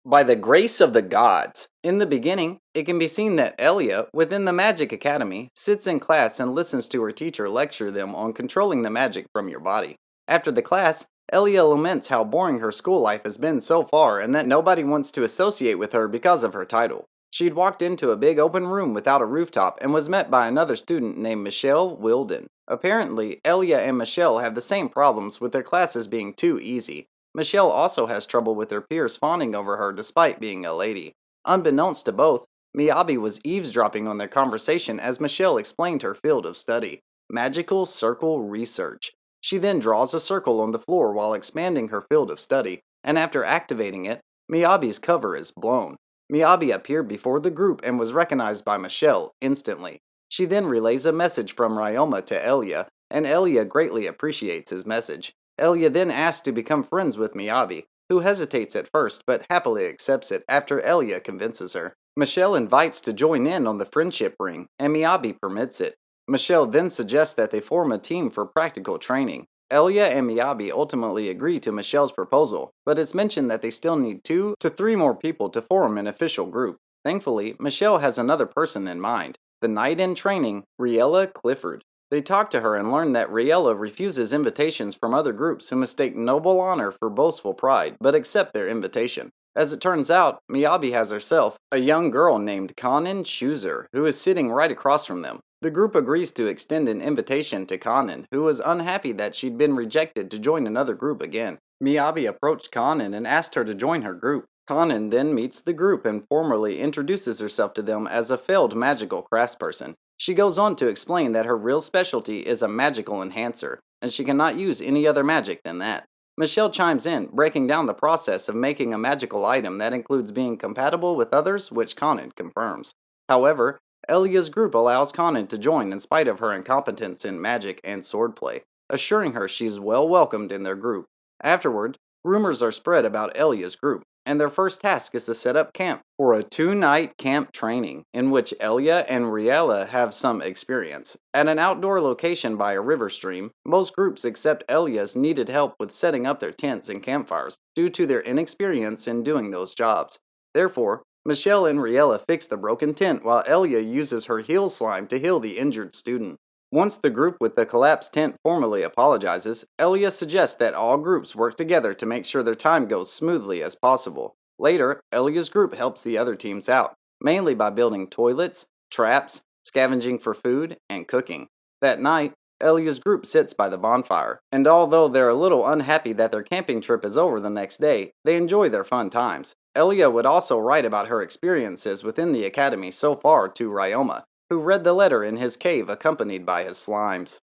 By the grace of the gods. In the beginning, it can be seen that Elia, within the Magic Academy, sits in class and listens to her teacher lecture them on controlling the magic from your body. After the class, Elia laments how boring her school life has been so far and that nobody wants to associate with her because of her title. She'd walked into a big open room without a rooftop and was met by another student named Michelle Wilden. Apparently, Elia and Michelle have the same problems with their classes being too easy. Michelle also has trouble with her peers fawning over her despite being a lady. Unbeknownst to both, Miyabi was eavesdropping on their conversation as Michelle explained her field of study, magical circle research. She then draws a circle on the floor while expanding her field of study, and after activating it, Miyabi's cover is blown. Miyabi appeared before the group and was recognized by Michelle instantly. She then relays a message from Ryoma to Elia, and Elia greatly appreciates his message. Elia then asks to become friends with Miyabi, who hesitates at first but happily accepts it after Elia convinces her. Michelle invites to join in on the friendship ring, and Miyabi permits it. Michelle then suggests that they form a team for practical training. Elia and Miyabi ultimately agree to Michelle's proposal, but it's mentioned that they still need 2 to 3 more people to form an official group. Thankfully, Michelle has another person in mind, the knight in training, Riella Clifford. They talk to her and learn that Riella refuses invitations from other groups who mistake noble honor for boastful pride, but accept their invitation. As it turns out, Miyabi has herself a young girl named Kanin Chooser, who is sitting right across from them. The group agrees to extend an invitation to Kanin, who was unhappy that she'd been rejected to join another group again. Miyabi approached Kanin and asked her to join her group. Kanin then meets the group and formally introduces herself to them as a failed magical craftsperson. She goes on to explain that her real specialty is a magical enhancer, and she cannot use any other magic than that. Michelle chimes in, breaking down the process of making a magical item that includes being compatible with others, which Kanin confirms. However, Elia's group allows Kanin to join in spite of her incompetence in magic and swordplay, assuring her she's well welcomed in their group. Afterward, rumors are spread about Elia's group, and their first task is to set up camp for a 2-night camp training in which Elia and Riella have some experience. At an outdoor location by a river stream, most groups except Elia's needed help with setting up their tents and campfires due to their inexperience in doing those jobs. Therefore, Michelle and Riella fix the broken tent while Elia uses her heal slime to heal the injured student. Once the group with the collapsed tent formally apologizes, Elia suggests that all groups work together to make sure their time goes smoothly as possible. Later, Elia's group helps the other teams out, mainly by building toilets, traps, scavenging for food, and cooking. That night, Elia's group sits by the bonfire, and although they're a little unhappy that their camping trip is over the next day, they enjoy their fun times. Elia would also write about her experiences within the academy so far to Ryoma, who read the letter in his cave accompanied by his slimes.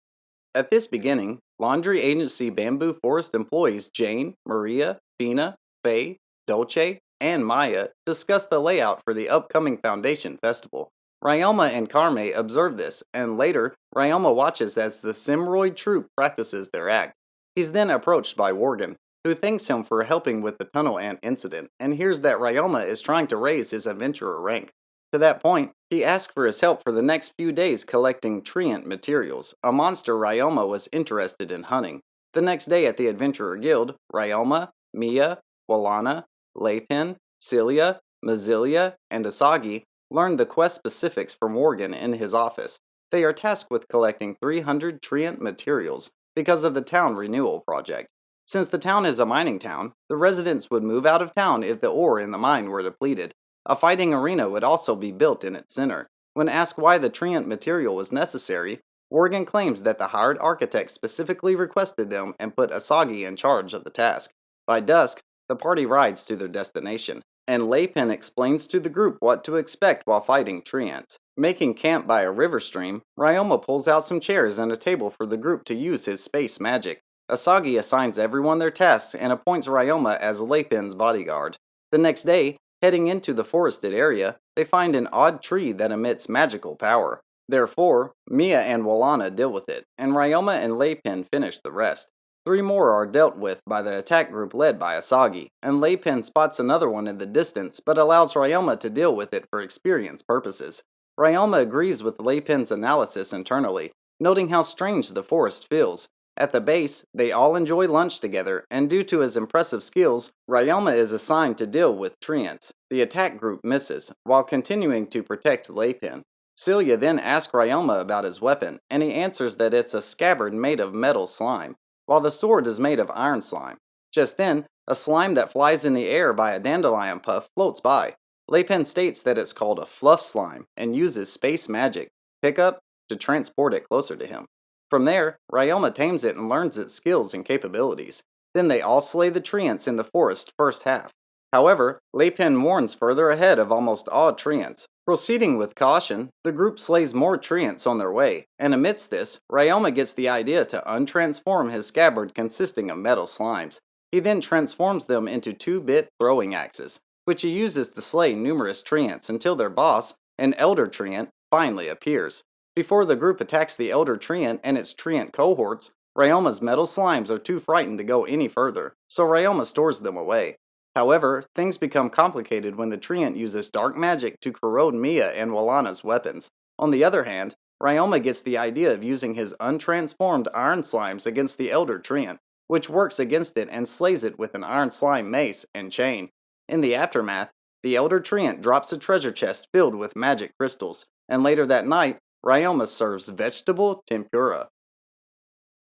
At this beginning, laundry agency Bamboo Forest employees Jane, Maria, Fina, Faye, Dolce, and Maya discuss the layout for the upcoming Foundation Festival. Ryoma and Carme observe this, and later, Ryoma watches as the Simroid troupe practices their act. He's then approached by Worgen, who thanks him for helping with the tunnel ant incident, and hears that Ryoma is trying to raise his adventurer rank. To that point, he asks for his help for the next few days collecting treant materials, a monster Ryoma was interested in hunting. The next day at the Adventurer Guild, Ryoma, Mia, Walana, Lepin, Celia, Mazilia, and Asagi learn the quest specifics from Worgen in his office. They are tasked with collecting 300 treant materials because of the town renewal project. Since the town is a mining town, the residents would move out of town if the ore in the mine were depleted. A fighting arena would also be built in its center. When asked why the treant material was necessary, Worgen claims that the hired architect specifically requested them and put Asagi in charge of the task. By dusk, the party rides to their destination, and Lepin explains to the group what to expect while fighting treants. Making camp by a river stream, Ryoma pulls out some chairs and a table for the group to use his space magic. Asagi assigns everyone their tasks and appoints Ryoma as Lepin's bodyguard. The next day, heading into the forested area, they find an odd tree that emits magical power. Therefore, Mia and Walana deal with it, and Ryoma and Lepin finish the rest. 3 more are dealt with by the attack group led by Asagi, and Lepin spots another one in the distance but allows Ryoma to deal with it for experience purposes. Ryoma agrees with Lepin's analysis internally, noting how strange the forest feels. At the base, they all enjoy lunch together, and due to his impressive skills, Ryoma is assigned to deal with treants. The attack group misses, while continuing to protect Lepin. Celia then asks Ryoma about his weapon, and he answers that it's a scabbard made of metal slime, while the sword is made of iron slime. Just then, a slime that flies in the air by a dandelion puff floats by. Lepin states that it's called a fluff slime, and uses space magic, pickup, to transport it closer to him. From there, Ryoma tames it and learns its skills and capabilities. Then they all slay the treants in the forest first half. However, Lepin warns further ahead of almost all treants. Proceeding with caution, the group slays more treants on their way, and amidst this, Ryoma gets the idea to untransform his scabbard consisting of metal slimes. He then transforms them into 2-bit throwing axes, which he uses to slay numerous treants until their boss, an elder treant, finally appears. Before the group attacks the elder treant and its treant cohorts, Ryoma's metal slimes are too frightened to go any further, so Ryoma stores them away. However, things become complicated when the treant uses dark magic to corrode Mia and Walana's weapons. On the other hand, Ryoma gets the idea of using his untransformed iron slimes against the elder treant, which works against it and slays it with an iron slime mace and chain. In the aftermath, the elder treant drops a treasure chest filled with magic crystals, and later that night, Ryoma serves vegetable tempura.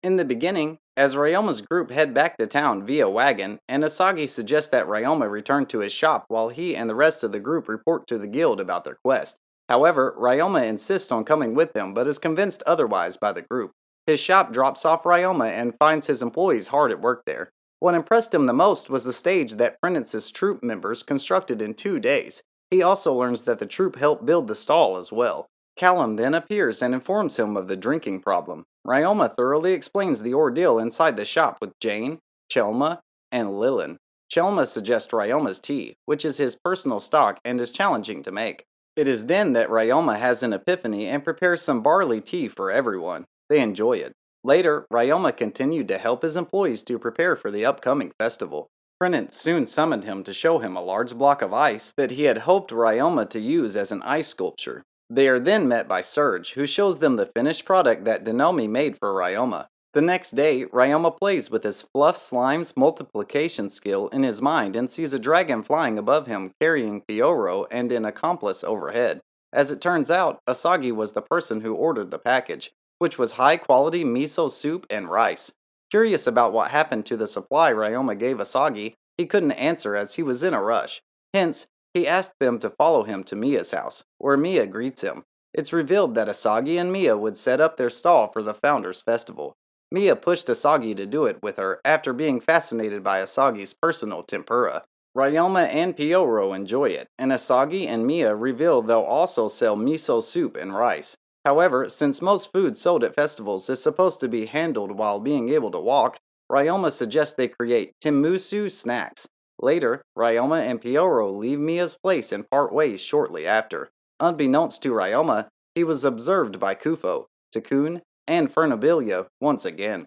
In the beginning, as Ryoma's group head back to town via wagon, and Asagi suggests that Ryoma return to his shop while he and the rest of the group report to the guild about their quest. However, Ryoma insists on coming with them but is convinced otherwise by the group. His shop drops off Ryoma and finds his employees hard at work there. What impressed him the most was the stage that Prentice's troop members constructed in 2 days. He also learns that the troop helped build the stall as well. Callum then appears and informs him of the drinking problem. Ryoma thoroughly explains the ordeal inside the shop with Jane, Chelma, and Lilin. Chelma suggests Ryoma's tea, which is his personal stock and is challenging to make. It is then that Ryoma has an epiphany and prepares some barley tea for everyone. They enjoy it. Later, Ryoma continued to help his employees to prepare for the upcoming festival. Prentice soon summoned him to show him a large block of ice that he had hoped Ryoma to use as an ice sculpture. They are then met by Surge, who shows them the finished product that Denomi made for Ryoma. The next day, Ryoma plays with his Fluff Slime's multiplication skill in his mind and sees a dragon flying above him carrying Pyoro and an accomplice overhead. As it turns out, Asagi was the person who ordered the package, which was high-quality miso soup and rice. Curious about what happened to the supply Ryoma gave Asagi, he couldn't answer as he was in a rush. Hence, he asked them to follow him to Mia's house, where Mia greets him. It's revealed that Asagi and Mia would set up their stall for the Founders Festival. Mia pushed Asagi to do it with her after being fascinated by Asagi's personal tempura. Ryoma and Pyoro enjoy it, and Asagi and Mia reveal they'll also sell miso soup and rice. However, since most food sold at festivals is supposed to be handled while being able to walk, Ryoma suggests they create Timmusu snacks. Later, Ryoma and Pyoro leave Mia's place and part ways shortly after. Unbeknownst to Ryoma, he was observed by Kufo, Takun, and Fernabilia once again.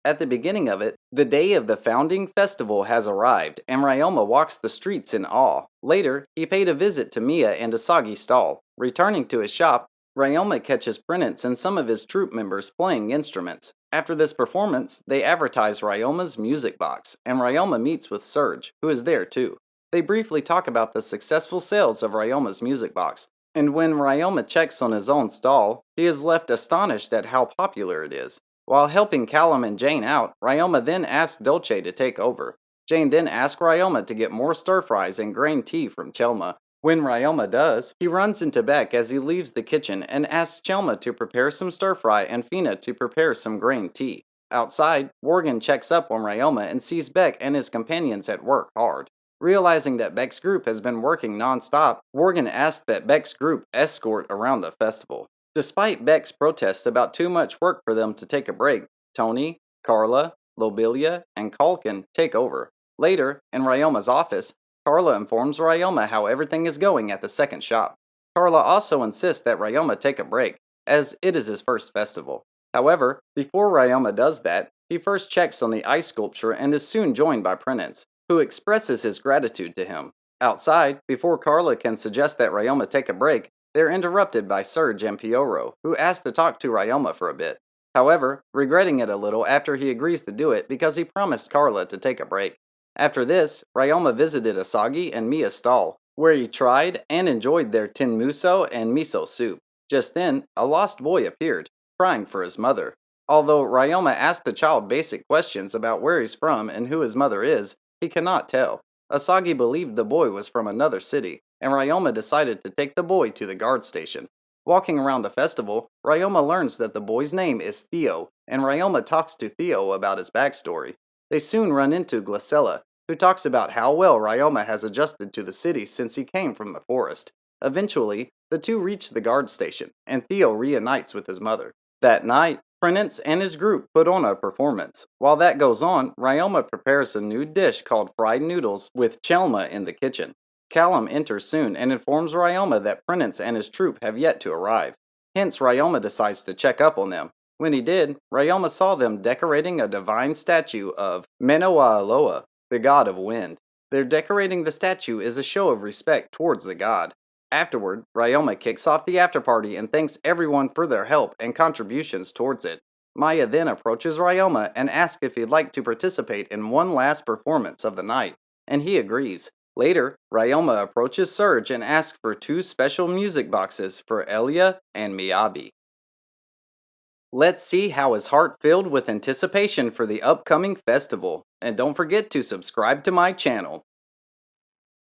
At the beginning of it, the day of the founding festival has arrived, and Ryoma walks the streets in awe. Later, he paid a visit to Mia and Asagi's stall. Returning to his shop, Ryoma catches Prentice and some of his troop members playing instruments. After this performance, they advertise Ryoma's music box, and Ryoma meets with Surge, who is there too. They briefly talk about the successful sales of Ryoma's music box, and when Ryoma checks on his own stall, he is left astonished at how popular it is. While helping Callum and Jane out, Ryoma then asks Dolce to take over. Jane then asks Ryoma to get more stir-fries and grain tea from Chelma. When Ryoma does, he runs into Beck as he leaves the kitchen and asks Chelma to prepare some stir-fry and Fina to prepare some grain tea. Outside, Worgen checks up on Ryoma and sees Beck and his companions at work hard. Realizing that Beck's group has been working non-stop, Worgen asks that Beck's group escort around the festival. Despite Beck's protests about too much work for them to take a break, Tony, Carla, Lobelia, and Kalkin take over. Later, in Ryoma's office, Carla informs Ryoma how everything is going at the second shop. Carla also insists that Ryoma take a break, as it is his first festival. However, before Ryoma does that, he first checks on the ice sculpture and is soon joined by Prentice, who expresses his gratitude to him. Outside, before Carla can suggest that Ryoma take a break, they're interrupted by Surge and Pyoro, who ask to talk to Ryoma for a bit. however, regretting it a little after he agrees to do it because he promised Carla to take a break. After this, Ryoma visited Asagi and Mia's stall, where he tried and enjoyed their tinmuso and miso soup. Just then, a lost boy appeared, crying for his mother. Although Ryoma asked the child basic questions about where he's from and who his mother is, he cannot tell. Asagi believed the boy was from another city, and Ryoma decided to take the boy to the guard station. Walking around the festival, Ryoma learns that the boy's name is Theo, and Ryoma talks to Theo about his backstory. They soon run into Glicella, who talks about how well Ryoma has adjusted to the city since he came from the forest. Eventually, the two reach the guard station, and Theo reunites with his mother. That night, Prince and his group put on a performance. While that goes on, Ryoma prepares a new dish called fried noodles with Chelma in the kitchen. Callum enters soon and informs Ryoma that Prince and his troop have yet to arrive. Hence, Ryoma decides to check up on them. When he did, Ryoma saw them decorating a divine statue of Menawa'aloa, the god of wind. Their decorating the statue is a show of respect towards the god. Afterward, Ryoma kicks off the afterparty and thanks everyone for their help and contributions towards it. Maya then approaches Ryoma and asks if he'd like to participate in one last performance of the night, and he agrees. Later, Ryoma approaches Surge and asks for two special music boxes for Elia and Miyabi. Let's see how his heart filled with anticipation for the upcoming festival, and don't forget to subscribe to my channel.